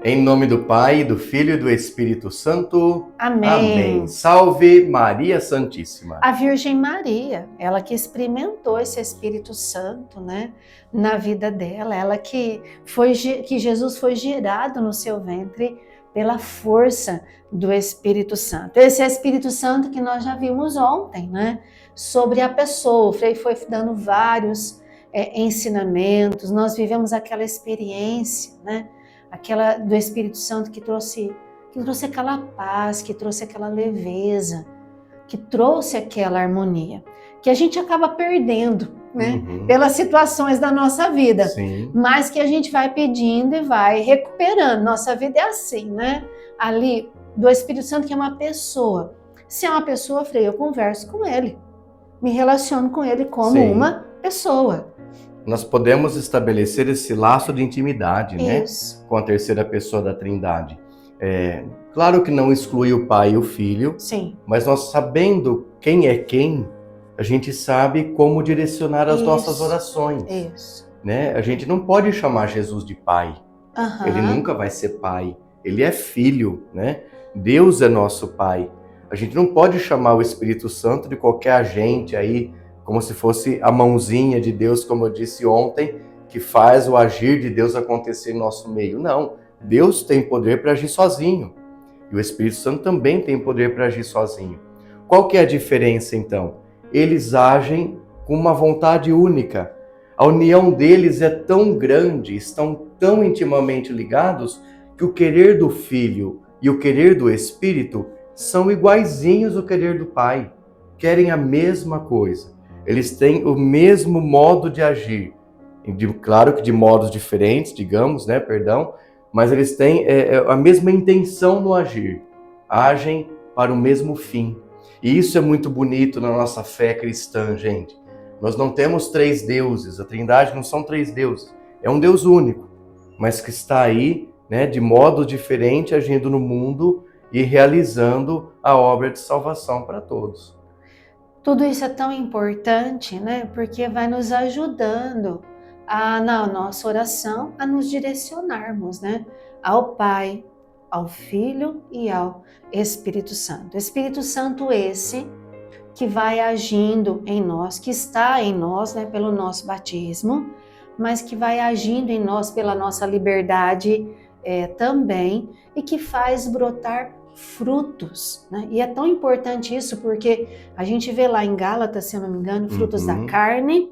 Em nome do Pai, do Filho e do Espírito Santo. Amém. Amém. Salve Maria Santíssima. A Virgem Maria, ela que experimentou esse Espírito Santo, né, na vida dela, ela que Jesus foi gerado no seu ventre pela força do Espírito Santo. Esse Espírito Santo que nós já vimos ontem, né, sobre a pessoa. O Frei foi dando vários ensinamentos, nós vivemos aquela experiência, né, aquela do Espírito Santo que trouxe aquela paz, que trouxe aquela leveza, que trouxe aquela harmonia, que a gente acaba perdendo, né? Pelas situações da nossa vida. Sim. Mas que a gente vai pedindo e vai recuperando. Nossa vida é assim, né? Ali, do Espírito Santo, que é uma pessoa. Se é uma pessoa, Frei, eu converso com ele. Me relaciono com ele como Sim. uma pessoa. Nós podemos estabelecer esse laço de intimidade, né? Isso. Com a terceira pessoa da Trindade. Claro que não exclui o Pai e o Filho, Sim. mas nós sabendo quem é quem, a gente sabe como direcionar as nossas orações. Isso. Né? A gente não pode chamar Jesus de Pai. Uhum. Ele nunca vai ser Pai. Ele é Filho, né? Deus é nosso Pai. A gente não pode chamar o Espírito Santo de qualquer agente aí, como se fosse a mãozinha de Deus, como eu disse ontem, que faz o agir de Deus acontecer em nosso meio. Não. Deus tem poder para agir sozinho. E o Espírito Santo também tem poder para agir sozinho. Qual que é a diferença, então? Eles agem com uma vontade única. A união deles é tão grande, estão tão intimamente ligados, que o querer do Filho e o querer do Espírito são iguaizinhos ao querer do Pai. Querem a mesma coisa. Eles têm o mesmo modo de agir. Claro que de modos diferentes, digamos, né? Perdão. Mas eles têm a mesma intenção no agir. Agem para o mesmo fim. E isso é muito bonito na nossa fé cristã, gente. Nós não temos três deuses. A Trindade não são três deuses. É um Deus único, mas que está aí, né, de modo diferente, agindo no mundo e realizando a obra de salvação para todos. Tudo isso é tão importante, né? Porque vai nos ajudando na nossa oração a nos direcionarmos, né? Ao Pai, ao Filho e ao Espírito Santo. Espírito Santo esse que vai agindo em nós, que está em nós, né? Pelo nosso batismo, mas que vai agindo em nós pela nossa liberdade também, e que faz brotar frutos, né? E é tão importante isso porque a gente vê lá em Gálatas, se eu não me engano, frutos da carne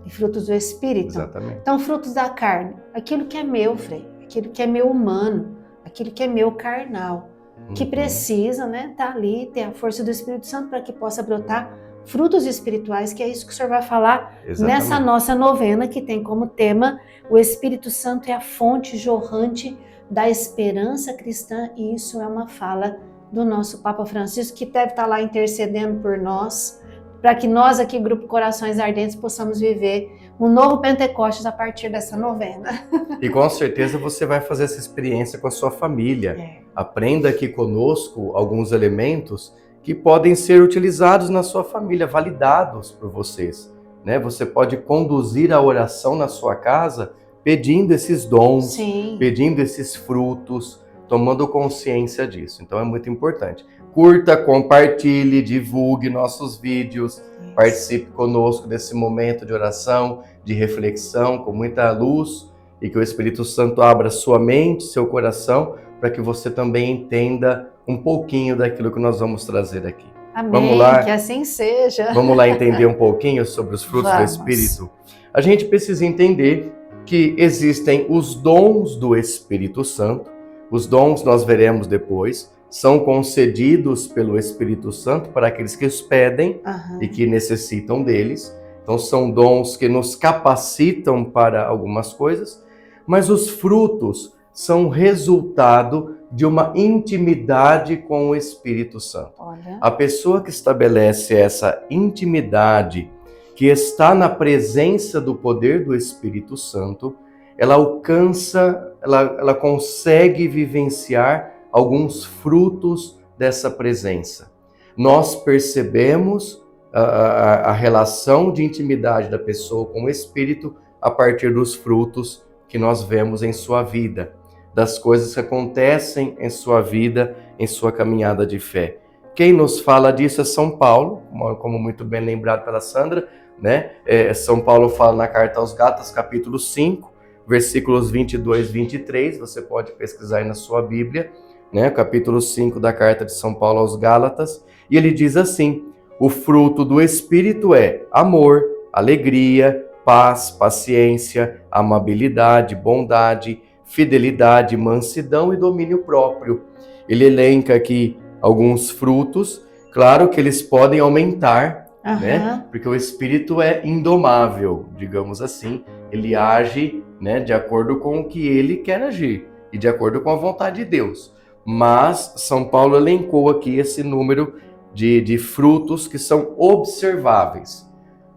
e frutos do Espírito. Exatamente. Então, frutos da carne, aquilo que é meu, Frei, aquilo que é meu humano, aquilo que é meu carnal, que precisa, né, tá ali, ter a força do Espírito Santo para que possa brotar frutos espirituais, que é isso que o senhor vai falar. Exatamente. Nessa nossa novena, que tem como tema o Espírito Santo é a fonte jorrante da esperança cristã, e isso é uma fala do nosso Papa Francisco, que deve estar lá intercedendo por nós, para que nós aqui, Grupo Corações Ardentes, possamos viver um novo Pentecostes a partir dessa novena. E com certeza você vai fazer essa experiência com a sua família. Aprenda aqui conosco alguns elementos que podem ser utilizados na sua família, validados por vocês, né? Você pode conduzir a oração na sua casa pedindo esses dons, Sim. Pedindo esses frutos, tomando consciência disso. Então é muito importante. Curta, compartilhe, divulgue nossos vídeos, participe conosco desse momento de oração, de reflexão, com muita luz, e que o Espírito Santo abra sua mente, seu coração, para que você também entenda um pouquinho daquilo que nós vamos trazer aqui. Amém, vamos lá, que assim seja. Vamos lá entender um pouquinho sobre os frutos do Espírito? A gente precisa entender que existem os dons do Espírito Santo. Os dons, nós veremos depois, são concedidos pelo Espírito Santo para aqueles que os pedem e que necessitam deles. Então são dons que nos capacitam para algumas coisas, mas os frutos são resultado de uma intimidade com o Espírito Santo. Olha. A pessoa que estabelece essa intimidade, que está na presença do poder do Espírito Santo, ela alcança, ela consegue vivenciar alguns frutos dessa presença. Nós percebemos a relação de intimidade da pessoa com o Espírito a partir dos frutos que nós vemos em sua vida. das coisas que acontecem em sua vida, em sua caminhada de fé. Quem nos fala disso é São Paulo, como muito bem lembrado pela Sandra, né? São Paulo fala na carta aos Gálatas, capítulo 5, versículos 22 e 23, você pode pesquisar aí na sua Bíblia, né? Capítulo 5 da carta de São Paulo aos Gálatas, e ele diz assim: o fruto do Espírito é amor, alegria, paz, paciência, amabilidade, bondade, fidelidade, mansidão e domínio próprio. Ele elenca aqui alguns frutos, claro que eles podem aumentar, né? Porque o Espírito é indomável, digamos assim, ele age, né, de acordo com o que ele quer agir e de acordo com a vontade de Deus. Mas São Paulo elencou aqui esse número de frutos que são observáveis.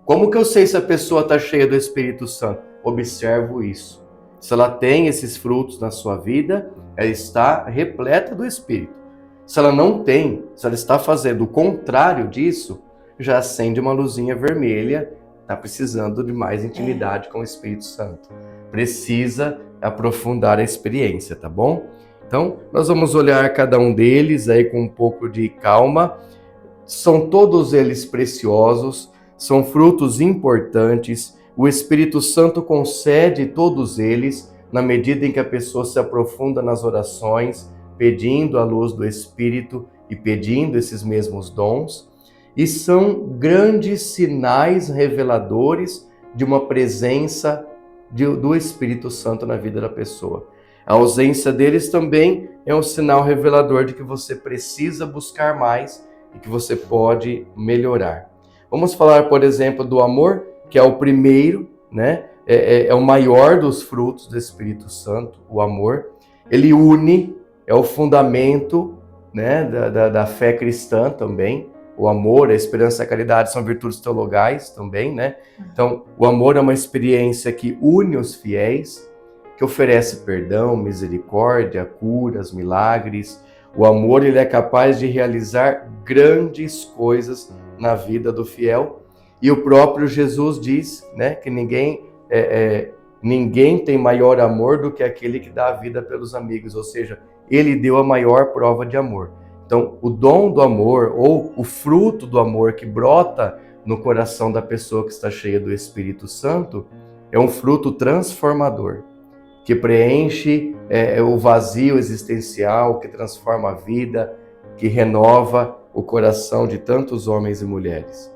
Como que eu sei se a pessoa está cheia do Espírito Santo? Observo isso. Se ela tem esses frutos na sua vida, ela está repleta do Espírito. Se ela não tem, se ela está fazendo o contrário disso, já acende uma luzinha vermelha, está precisando de mais intimidade com o Espírito Santo. Precisa aprofundar a experiência, tá bom? Então, nós vamos olhar cada um deles aí com um pouco de calma. São todos eles preciosos, são frutos importantes. O Espírito Santo concede todos eles na medida em que a pessoa se aprofunda nas orações, pedindo a luz do Espírito e pedindo esses mesmos dons. E são grandes sinais reveladores de uma presença do Espírito Santo na vida da pessoa. A ausência deles também é um sinal revelador de que você precisa buscar mais e que você pode melhorar. Vamos falar, por exemplo, do amor, que é o primeiro, né? É o maior dos frutos do Espírito Santo, o amor. Ele une, é o fundamento, né, da fé cristã também. O amor, a esperança e a caridade são virtudes teologais também, né? Então, o amor é uma experiência que une os fiéis, que oferece perdão, misericórdia, curas, milagres. O amor, ele é capaz de realizar grandes coisas na vida do fiel. E o próprio Jesus diz, né, que ninguém tem maior amor do que aquele que dá a vida pelos amigos. Ou seja, ele deu a maior prova de amor. Então, o dom do amor, ou o fruto do amor que brota no coração da pessoa que está cheia do Espírito Santo, é um fruto transformador, que preenche o vazio existencial, que transforma a vida, que renova o coração de tantos homens e mulheres.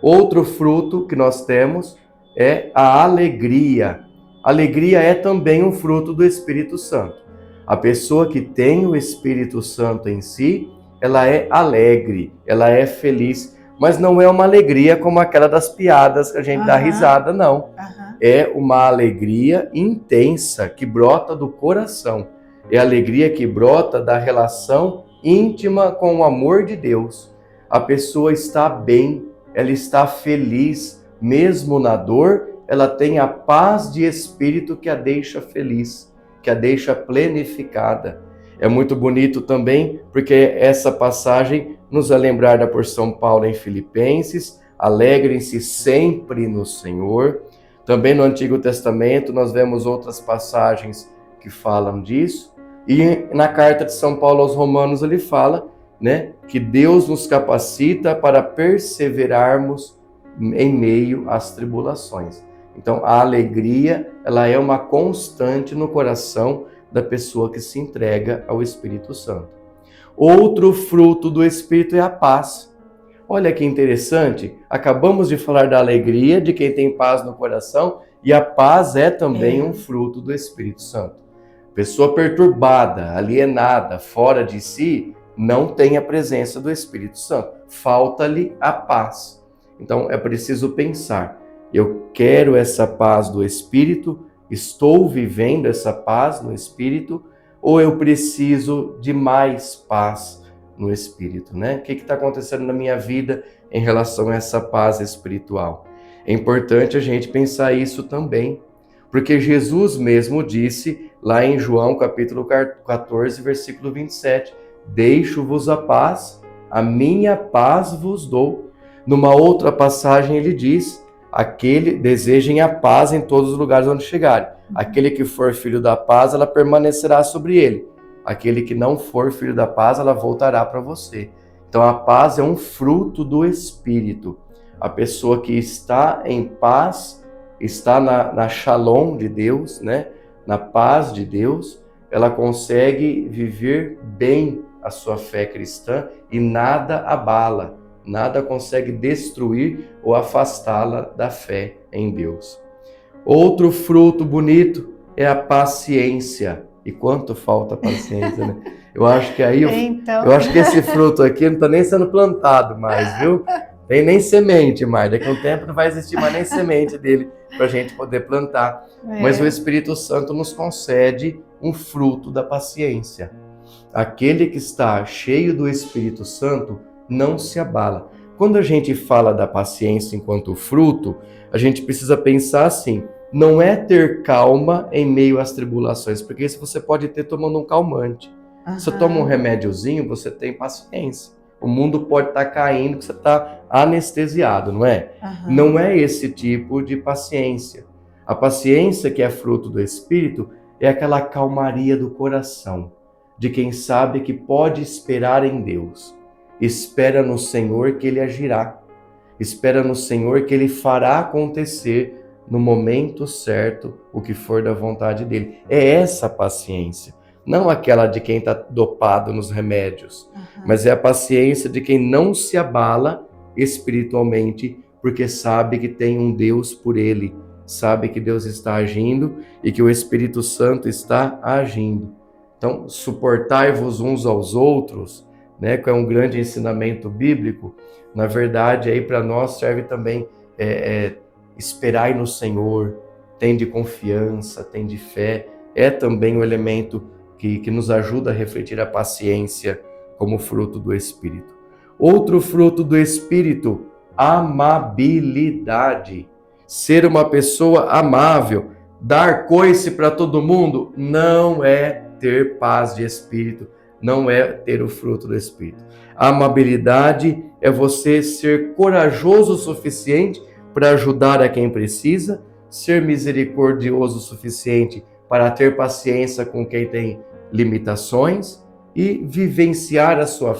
Outro fruto que nós temos é a alegria. Alegria é também um fruto do Espírito Santo. A pessoa que tem o Espírito Santo em si, ela é alegre, ela é feliz, mas não é uma alegria como aquela das piadas que a gente dá risada, não. É uma alegria intensa que brota do coração. É a alegria que brota da relação íntima com o amor de Deus. A pessoa está bem, ela está feliz, mesmo na dor, ela tem a paz de espírito que a deixa feliz, que a deixa plenificada. É muito bonito também, porque essa passagem nos vai lembrar da porção Paulo em Filipenses: alegrem-se sempre no Senhor. Também no Antigo Testamento nós vemos outras passagens que falam disso. E na carta de São Paulo aos Romanos ele fala, né, que Deus nos capacita para perseverarmos em meio às tribulações. Então, a alegria, ela é uma constante no coração da pessoa que se entrega ao Espírito Santo. Outro fruto do Espírito é a paz. Olha que interessante, acabamos de falar da alegria, de quem tem paz no coração, e a paz é também um fruto do Espírito Santo. Pessoa perturbada, alienada, fora de si, não tem a presença do Espírito Santo. Falta-lhe a paz. Então, é preciso pensar: eu quero essa paz do Espírito? Estou vivendo essa paz no Espírito? Ou eu preciso de mais paz no Espírito, né? O que está acontecendo na minha vida em relação a essa paz espiritual? É importante a gente pensar isso também, porque Jesus mesmo disse lá em João capítulo 14, versículo 27, deixo-vos a paz, a minha paz vos dou. Numa outra passagem ele diz, desejem a paz em todos os lugares onde chegarem. Aquele que for filho da paz, ela permanecerá sobre ele. Aquele que não for filho da paz, ela voltará para você. Então a paz é um fruto do Espírito. A pessoa que está em paz, está na shalom de Deus, né? Na paz de Deus, ela consegue viver bem a sua fé cristã e nada abala, nada consegue destruir ou afastá-la da fé em Deus. Outro fruto bonito é a paciência. E quanto falta paciência, né? Eu acho que aí, eu acho que esse fruto aqui não está nem sendo plantado mais, viu? Tem nem semente mais. Daqui a um tempo não vai existir mais nem semente dele para a gente poder plantar. Mas o Espírito Santo nos concede um fruto da paciência. Aquele que está cheio do Espírito Santo não se abala. Quando a gente fala da paciência enquanto fruto, a gente precisa pensar assim, não é ter calma em meio às tribulações, porque isso você pode ter tomando um calmante. Você toma um remédiozinho, você tem paciência. O mundo pode estar caindo, você está anestesiado, não é? Não é esse tipo de paciência. A paciência que é fruto do Espírito é aquela calmaria do coração, de quem sabe que pode esperar em Deus. Espera no Senhor que Ele agirá. Espera no Senhor que Ele fará acontecer no momento certo o que for da vontade dEle. É essa paciência. Não aquela de quem está dopado nos remédios, mas é a paciência de quem não se abala espiritualmente, porque sabe que tem um Deus por ele, sabe que Deus está agindo e que o Espírito Santo está agindo. Então, suportai-vos uns aos outros, né, que é um grande ensinamento bíblico, na verdade, aí para nós serve também esperai no Senhor, tende confiança, tende fé, é também um elemento que nos ajuda a refletir a paciência como fruto do Espírito. Outro fruto do Espírito, amabilidade. Ser uma pessoa amável, dar coice para todo mundo, não é ter paz de espírito, não é ter o fruto do Espírito. A amabilidade é você ser corajoso o suficiente para ajudar a quem precisa, ser misericordioso o suficiente para ter paciência com quem tem limitações e vivenciar a sua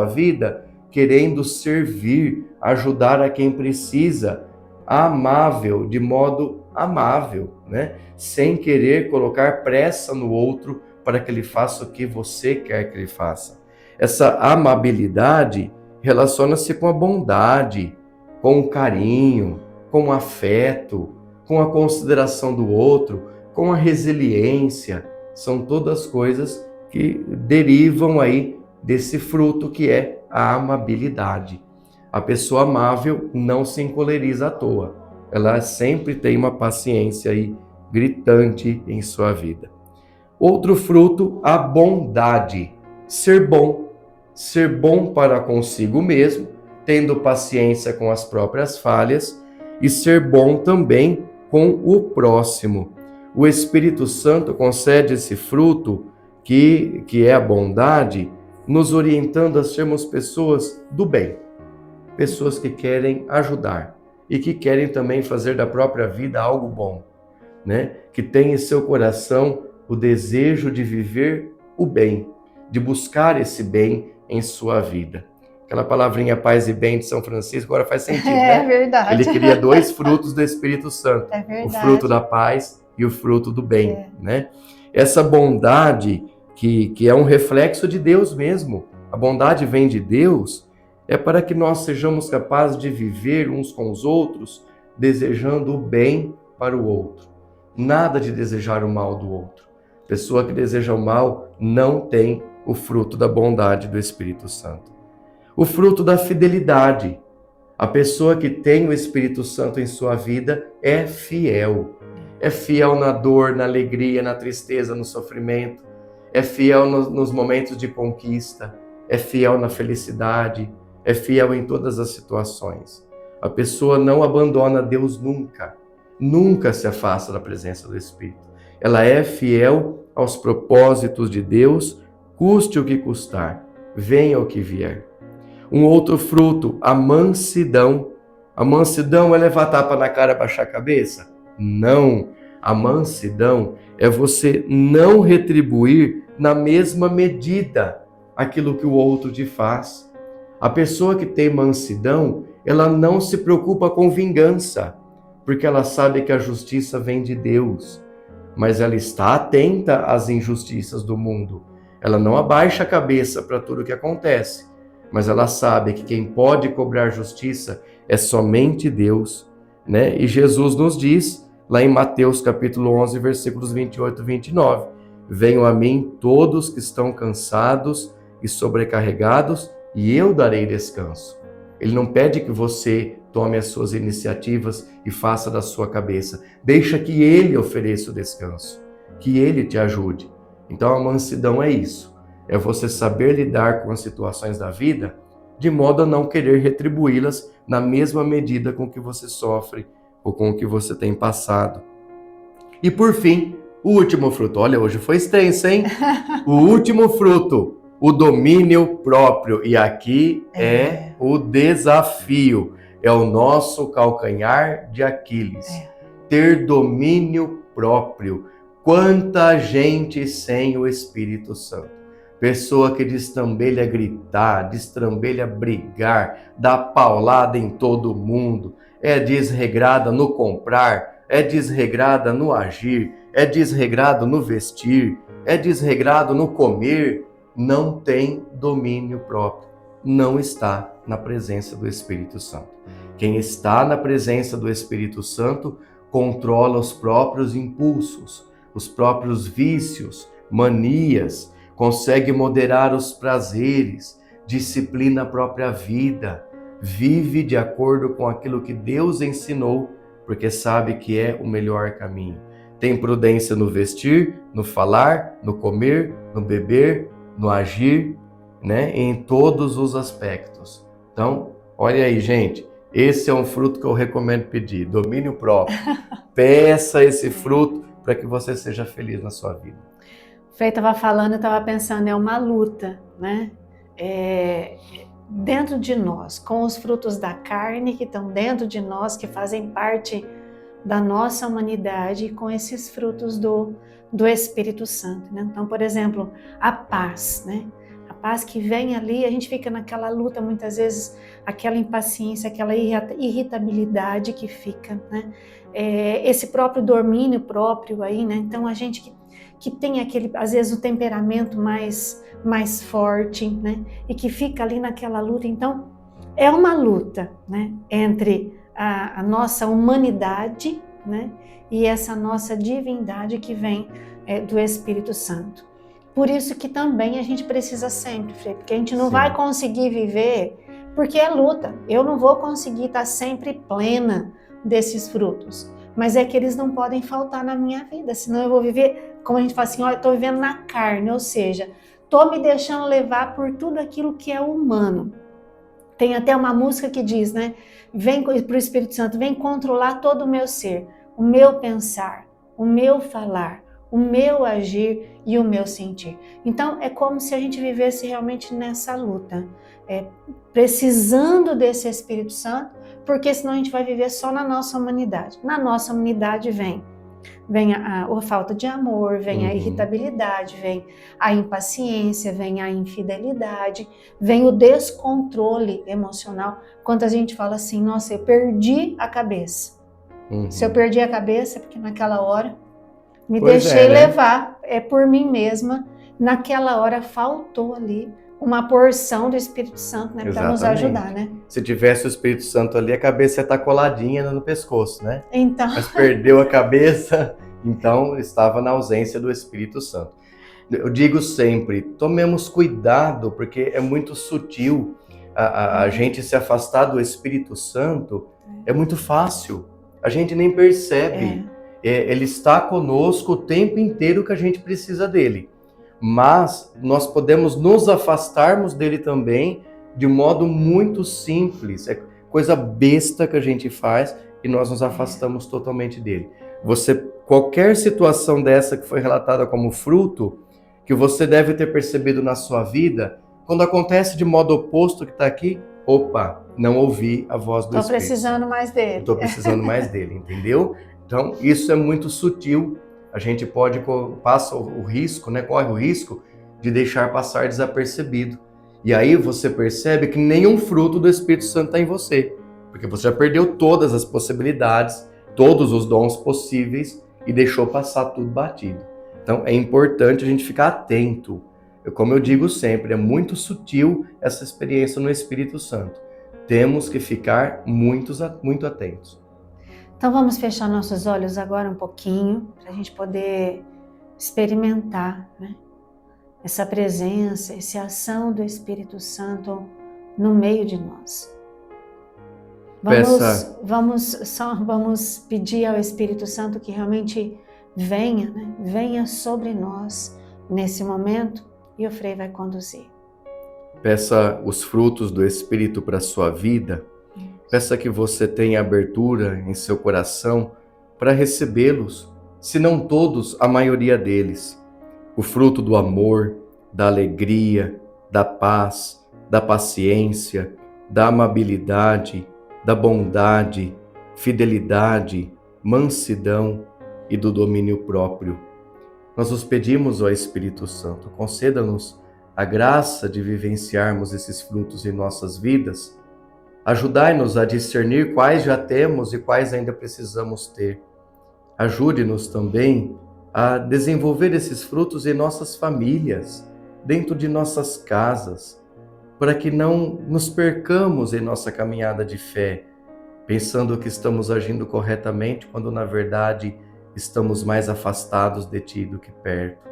vida querendo servir, ajudar a quem precisa, amável, de modo amável, né? Sem querer colocar pressa no outro para que ele faça o que você quer que ele faça. Essa amabilidade relaciona-se com a bondade, com o carinho, com o afeto, com a consideração do outro, com a resiliência. São todas coisas que derivam aí desse fruto que é a amabilidade. A pessoa amável não se encoleriza à toa. Ela sempre tem uma paciência aí gritante em sua vida. Outro fruto, a bondade. Ser bom para consigo mesmo, tendo paciência com as próprias falhas e ser bom também com o próximo. O Espírito Santo concede esse fruto, que é a bondade, nos orientando a sermos pessoas do bem, pessoas que querem ajudar e que querem também fazer da própria vida algo bom, né? Que tem em seu coração o desejo de viver o bem, de buscar esse bem em sua vida. Aquela palavrinha paz e bem de São Francisco agora faz sentido, né? É verdade. Ele queria 2 frutos do Espírito Santo, É verdade. O fruto da paz e o fruto do bem, né? Essa bondade que é um reflexo de Deus mesmo, a bondade vem de Deus, é para que nós sejamos capazes de viver uns com os outros, desejando o bem para o outro. Nada de desejar o mal do outro. Pessoa que deseja o mal não tem o fruto da bondade do Espírito Santo. O fruto da fidelidade. A pessoa que tem o Espírito Santo em sua vida é fiel. É fiel na dor, na alegria, na tristeza, no sofrimento. É fiel nos momentos de conquista. É fiel na felicidade. É fiel em todas as situações. A pessoa não abandona Deus nunca. Nunca se afasta da presença do Espírito. Ela é fiel aos propósitos de Deus, custe o que custar, venha o que vier. Um outro fruto, a mansidão. A mansidão é levar tapa na cara e baixar a cabeça? Não. A mansidão é você não retribuir na mesma medida aquilo que o outro te faz. A pessoa que tem mansidão, ela não se preocupa com vingança, porque ela sabe que a justiça vem de Deus, mas ela está atenta às injustiças do mundo. Ela não abaixa a cabeça para tudo o que acontece, mas ela sabe que quem pode cobrar justiça é somente Deus, né? E Jesus nos diz, lá em Mateus capítulo 11, versículos 28 e 29, venham a mim todos que estão cansados e sobrecarregados, e eu darei descanso. Ele não pede que você tome as suas iniciativas e faça da sua cabeça. Deixa que Ele ofereça o descanso, que Ele te ajude. Então a mansidão é isso, é você saber lidar com as situações da vida de modo a não querer retribuí-las na mesma medida com que você sofre ou com o que você tem passado. E por fim, o último fruto. Olha, hoje foi extenso, hein? O último fruto, o domínio próprio. E aqui é o desafio. É o nosso calcanhar de Aquiles. Ter domínio próprio. Quanta gente sem o Espírito Santo. Pessoa que destrambelha gritar, destrambelha brigar, dá paulada em todo mundo, é desregrada no comprar, é desregrada no agir, é desregrado no vestir, é desregrado no comer, não tem domínio próprio, não está na presença do Espírito Santo. Quem está na presença do Espírito Santo controla os próprios impulsos, os próprios vícios, manias, consegue moderar os prazeres, disciplina a própria vida, vive de acordo com aquilo que Deus ensinou, porque sabe que é o melhor caminho. Tem prudência no vestir, no falar, no comer, no beber, no agir, né? Em todos os aspectos. Então, olha aí, gente, esse é um fruto que eu recomendo pedir, domínio próprio. Peça esse fruto para que você seja feliz na sua vida. O Frei estava falando, eu estava pensando, é uma luta, né? Dentro de nós, com os frutos da carne que estão dentro de nós, que fazem parte da nossa humanidade, e com esses frutos do Espírito Santo, né? Então, por exemplo, a paz, né? A paz que vem ali, a gente fica naquela luta, muitas vezes, aquela impaciência, aquela irritabilidade que fica, né? Esse próprio domínio próprio aí, né? Então, a gente que tem aquele, às vezes, o temperamento mais forte, né? E que fica ali naquela luta. Então, é uma luta, né? Entre a nossa humanidade, né? E essa nossa divindade que vem do Espírito Santo. Por isso que também a gente precisa sempre, Frei, porque a gente não vai conseguir viver, porque é luta. Eu não vou conseguir estar sempre plena desses frutos. Mas é que eles não podem faltar na minha vida, senão eu vou viver, como a gente fala assim, ó, eu estou vivendo na carne, ou seja, estou me deixando levar por tudo aquilo que é humano. Tem até uma música que diz, né, vem para o Espírito Santo, vem controlar todo o meu ser, o meu pensar, o meu falar, o meu agir e o meu sentir. Então é como se a gente vivesse realmente nessa luta, precisando desse Espírito Santo, porque senão a gente vai viver só na nossa humanidade. Na nossa humanidade vem a falta de amor, vem a irritabilidade, vem a impaciência, vem a infidelidade, vem o descontrole emocional. Quando a gente fala assim, nossa, eu perdi a cabeça. Se eu perdi a cabeça é porque naquela hora me deixei levar, por mim mesma, naquela hora faltou ali uma porção do Espírito Santo, né, para nos ajudar, né? Se tivesse o Espírito Santo ali, a cabeça ia estar coladinha no pescoço, né? Então... Mas perdeu a cabeça, então estava na ausência do Espírito Santo. Eu digo sempre, tomemos cuidado, porque é muito sutil a gente se afastar do Espírito Santo, é muito fácil, a gente nem percebe. Ele está conosco o tempo inteiro que a gente precisa dele. Mas nós podemos nos afastarmos dele também de modo muito simples. É coisa besta que a gente faz e nós nos afastamos totalmente dele. Qualquer situação dessa que foi relatada como fruto, que você deve ter percebido na sua vida, quando acontece de modo oposto que está aqui, opa, não ouvi a voz do Espírito. Estou precisando mais dele. Estou precisando mais dele, entendeu? Então, isso é muito sutil. A gente passa o risco, né? Corre o risco de deixar passar desapercebido. E aí você percebe que nenhum fruto do Espírito Santo está em você, porque você já perdeu todas as possibilidades, todos os dons possíveis e deixou passar tudo batido. Então é importante a gente ficar atento. Como eu digo sempre, é muito sutil essa experiência no Espírito Santo. Temos que ficar muito atentos. Então vamos fechar nossos olhos agora um pouquinho, para a gente poder experimentar, né? Essa presença, essa ação do Espírito Santo no meio de nós. Vamos pedir ao Espírito Santo que realmente venha, né? Venha sobre nós nesse momento e o Frei vai conduzir. Peça os frutos do Espírito para a sua vida. Peça que você tenha abertura em seu coração para recebê-los, se não todos, a maioria deles. O fruto do amor, da alegria, da paz, da paciência, da amabilidade, da bondade, fidelidade, mansidão e do domínio próprio. Nós os pedimos, ó Espírito Santo, conceda-nos a graça de vivenciarmos esses frutos em nossas vidas. Ajudai-nos a discernir quais já temos e quais ainda precisamos ter. Ajude-nos também a desenvolver esses frutos em nossas famílias, dentro de nossas casas, para que não nos percamos em nossa caminhada de fé, pensando que estamos agindo corretamente, quando na verdade estamos mais afastados de Ti do que perto.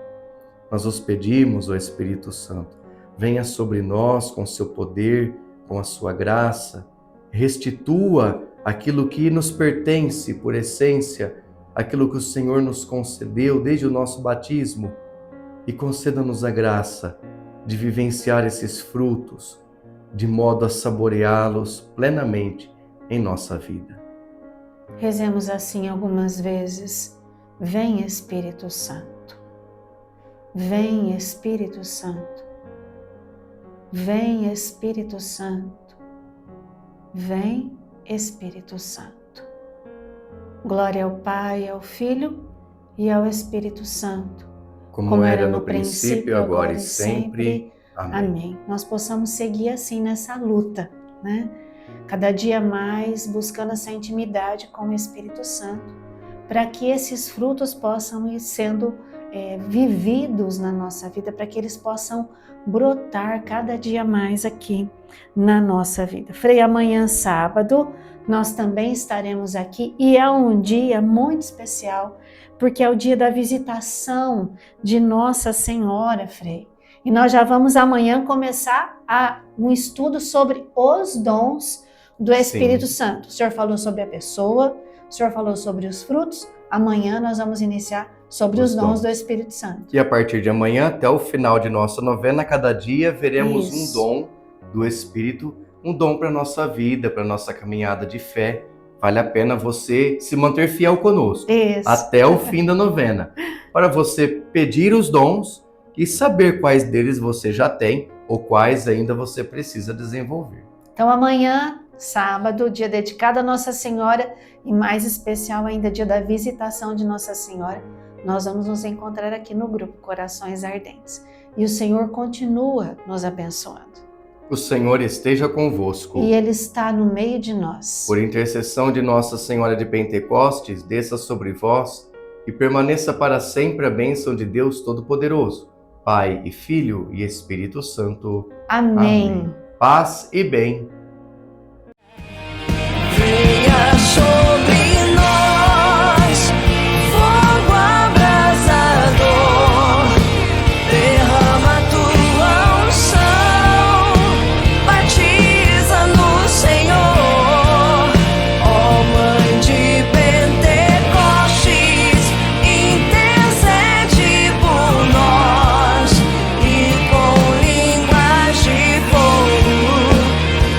Nós os pedimos, ó Espírito Santo, venha sobre nós com seu poder, com a sua graça, restitua aquilo que nos pertence por essência, aquilo que o Senhor nos concedeu desde o nosso batismo, e conceda-nos a graça de vivenciar esses frutos, de modo a saboreá-los plenamente em nossa vida. Rezemos assim algumas vezes. Vem Espírito Santo. Vem Espírito Santo. Vem Espírito Santo. Vem Espírito Santo. Glória ao Pai, ao Filho e ao Espírito Santo, como era no princípio, agora e sempre. Amém. Nós possamos seguir assim nessa luta, né? Cada dia mais buscando essa intimidade com o Espírito Santo, para que esses frutos possam ir sendo vividos na nossa vida, para que eles possam brotar cada dia mais aqui na nossa vida. Frei, amanhã, sábado, nós também estaremos aqui e é um dia muito especial, porque é o dia da visitação de Nossa Senhora, Frei. E nós já vamos amanhã começar um estudo sobre os dons do Espírito Santo. O senhor falou sobre a pessoa, o senhor falou sobre os frutos. Amanhã nós vamos iniciar sobre os dons do Espírito Santo. E a partir de amanhã, até o final de nossa novena, cada dia veremos um dom do Espírito, um dom para a nossa vida, para a nossa caminhada de fé. Vale a pena você se manter fiel conosco até o fim da novena, para você pedir os dons e saber quais deles você já tem ou quais ainda você precisa desenvolver. Então amanhã, sábado, dia dedicado a Nossa Senhora e mais especial ainda, dia da visitação de Nossa Senhora, nós vamos nos encontrar aqui no grupo Corações Ardentes. E o Senhor continua nos abençoando. O Senhor esteja convosco. E Ele está no meio de nós. Por intercessão de Nossa Senhora de Pentecostes, desça sobre vós e permaneça para sempre a bênção de Deus Todo-Poderoso, Pai e Filho e Espírito Santo. Amém. Paz e bem. Venha sobre nós, fogo abrasador, derrama tua unção, batiza no Senhor, ó Mãe de Pentecostes, intercede por nós, e com línguas de fogo,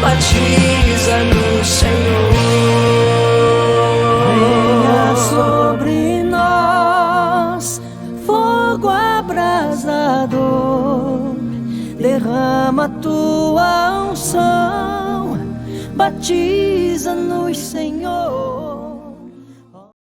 batiza no Senhor. Venha sobre nós, fogo abrasador, derrama tua unção, batiza-nos, Senhor.